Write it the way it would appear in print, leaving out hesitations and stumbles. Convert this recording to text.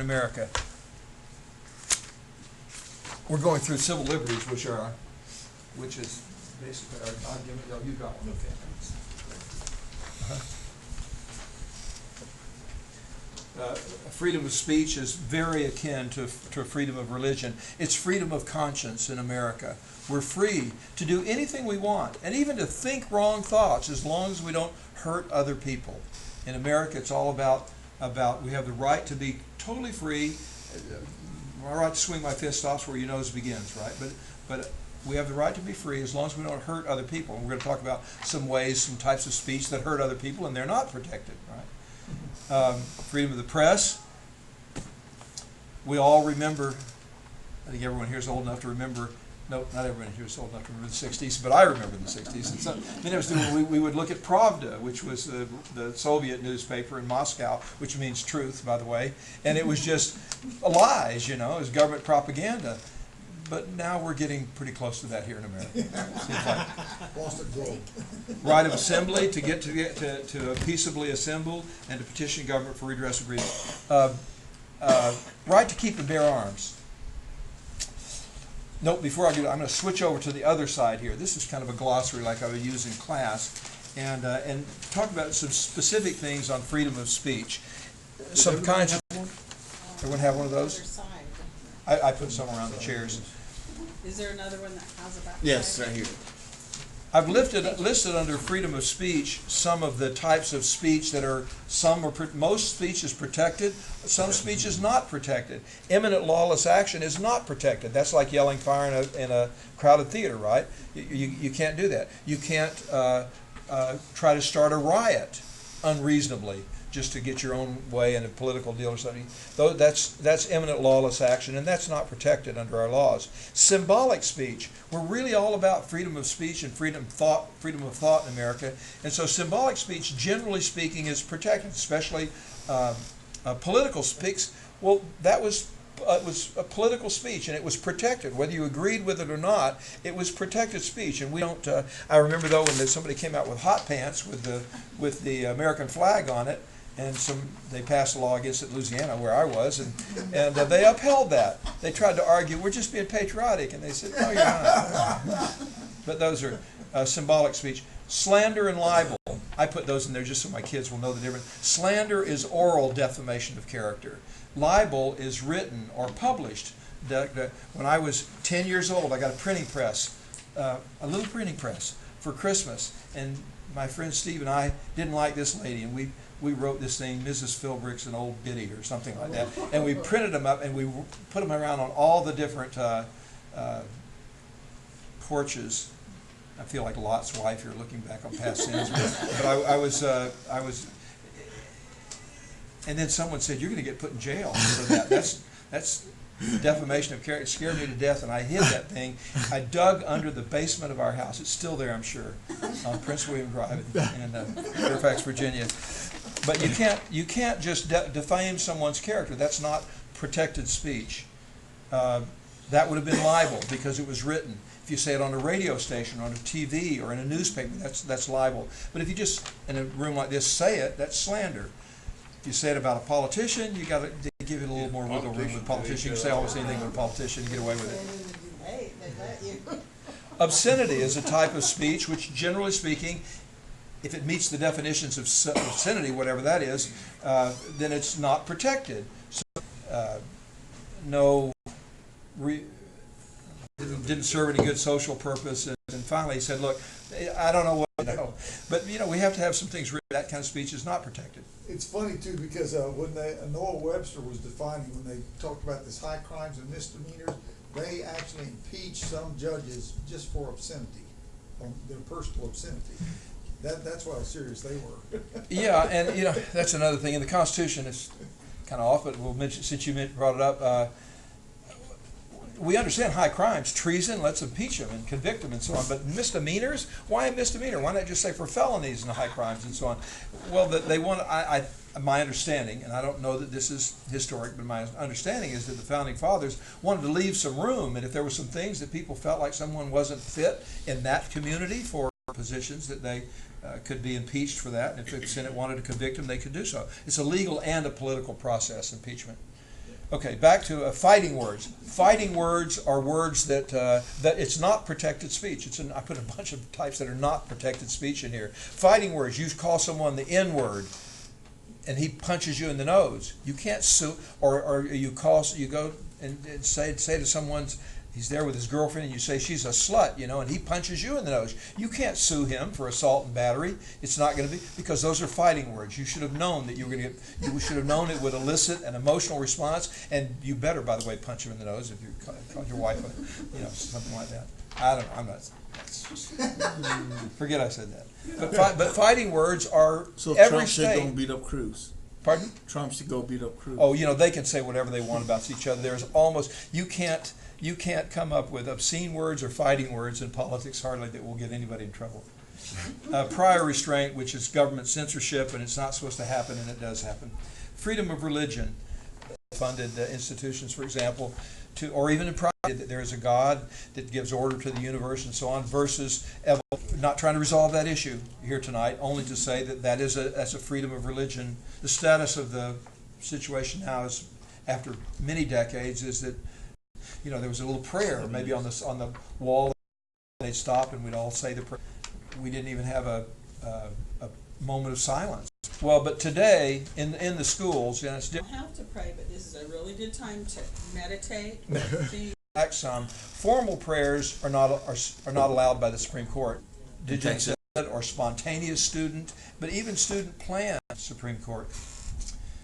America. We're going through civil liberties, which is basically our argument. Oh, you got one. Okay. Freedom of speech is very akin to freedom of religion. It's freedom of conscience in America. We're free to do anything we want, and even to think wrong thoughts, as long as we don't hurt other people. In America, it's all about we have the right to be totally free. My right to swing my fist stops where your nose begins, right? But we have the right to be free as long as we don't hurt other people. And we're going to talk about some ways, some types of speech that hurt other people, and they're not protected, right? Freedom of the press. We all remember, I think everyone here is old enough to remember, no, not everyone here is old enough to remember the 60s, but I remember the 60s. And so, many of us we would look at Pravda, which was the Soviet newspaper in Moscow, which means truth, by the way, and it was just lies, you know, it was government propaganda. But now we're getting pretty close to that here in America. Seems like right of assembly, to get to peaceably assemble and to petition government for redress of grievance. Right to keep and bear arms. Note, before I do that, I'm going to switch over to the other side here. This is kind of a glossary like I would use in class, and talk about some specific things on freedom of speech. Some kinds of. Everyone have one of those? I put some around the chairs. Is there another one that has a backside? Yes, right here. I've listed under freedom of speech some of the types of speech that are, most speech is protected, some speech is not protected. Imminent lawless action is not protected. That's like yelling fire in a crowded theater, right? You can't do that. You can't try to start a riot unreasonably just to get your own way in a political deal or something. That's imminent lawless action, and that's not protected under our laws. Symbolic speech. We're really all about freedom of speech and freedom of thought in America. And so symbolic speech, generally speaking, is protected, especially political speech. Well, it was a political speech, and it was protected. Whether you agreed with it or not, it was protected speech. And we don't. I remember though when somebody came out with hot pants with the American flag on it, and they passed a law against it in Louisiana, where I was, and they upheld that. They tried to argue we're just being patriotic, and they said no, you're not. But those are symbolic speech. Slander and libel. I put those in there just so my kids will know the difference. Slander is oral defamation of character. Libel is written or published. When I was 10 years old, I got a printing press, a little printing press for Christmas, and my friend Steve and I didn't like this lady, and we wrote this thing, Mrs. Philbrick's an old biddy or something like that, and we printed them up and we put them around on all the different porches. I feel like Lot's wife here, looking back on past sins, but I was, and then someone said, "You're going to get put in jail for that." That's defamation of character. It scared me to death, and I hid that thing. I dug under the basement of our house. It's still there, I'm sure, on Prince William Drive in Fairfax, Virginia. But you can't just defame someone's character. That's not protected speech. That would have been libel because it was written. If you say it on a radio station, or on a TV, or in a newspaper, that's libel. But if you just, in a room like this, say it, that's slander. If you say it about a politician, you got to give it a little more wiggle room with politicians. You can say almost anything with a politician and get away with it. Hey, they let you. Obscenity is a type of speech which, generally speaking, if it meets the definitions of obscenity, whatever that is, then it's not protected. So, didn't serve any good social purpose, and finally he said, "Look, I don't know what to know, but we have to have some things written. That kind of speech is not protected." It's funny too because when Noah Webster was defining, when they talked about this high crimes and misdemeanors, they actually impeached some judges just for obscenity, their personal obscenity. That's how serious they were. Yeah, and that's another thing in the Constitution. It's kind of off, but we'll mention, since you brought it up. We understand high crimes, treason, let's impeach them and convict them and so on. But misdemeanors, why a misdemeanor? Why not just say for felonies and high crimes and so on? Well, they want. My understanding, and I don't know that this is historic, but my understanding is that the founding fathers wanted to leave some room, and if there were some things that people felt like someone wasn't fit in that community for positions, that they could be impeached for that. And if the Senate wanted to convict them, they could do so. It's a legal and a political process, impeachment. Okay, back to fighting words. Fighting words are words that that it's not protected speech. I put a bunch of types that are not protected speech in here. Fighting words. You call someone the N word, and he punches you in the nose. You can't sue, or you go and say to someone, he's there with his girlfriend, and you say she's a slut, and he punches you in the nose. You can't sue him for assault and battery. It's not going to be, because those are fighting words. You should have known that you were going to get. You should have known it would elicit an emotional response, and you better, by the way, punch him in the nose if you called your wife, something like that. I don't know. I'm not. Forget I said that. But fighting words are So every Trump should go state. and beat up Cruz. Pardon? Trump should go beat up Cruz. Oh, they can say whatever they want about each other. There's almost you can't come up with obscene words or fighting words in politics hardly that will get anybody in trouble. Prior restraint, which is government censorship, and it's not supposed to happen, and it does happen. Freedom of religion, funded institutions, for example, or even in private, that there is a God that gives order to the universe and so on, versus not trying to resolve that issue here tonight, only to say that that's a freedom of religion. The status of the situation now is, after many decades, is that there was a little prayer maybe on the wall. They'd stop and we'd all say the prayer. We didn't even have a moment of silence. Well, but today in the schools, it's You don't have to pray, but this is a really good time to meditate. some formal prayers are not allowed by the Supreme Court. Did you accept it? Or spontaneous student, but even student plan, Supreme Court.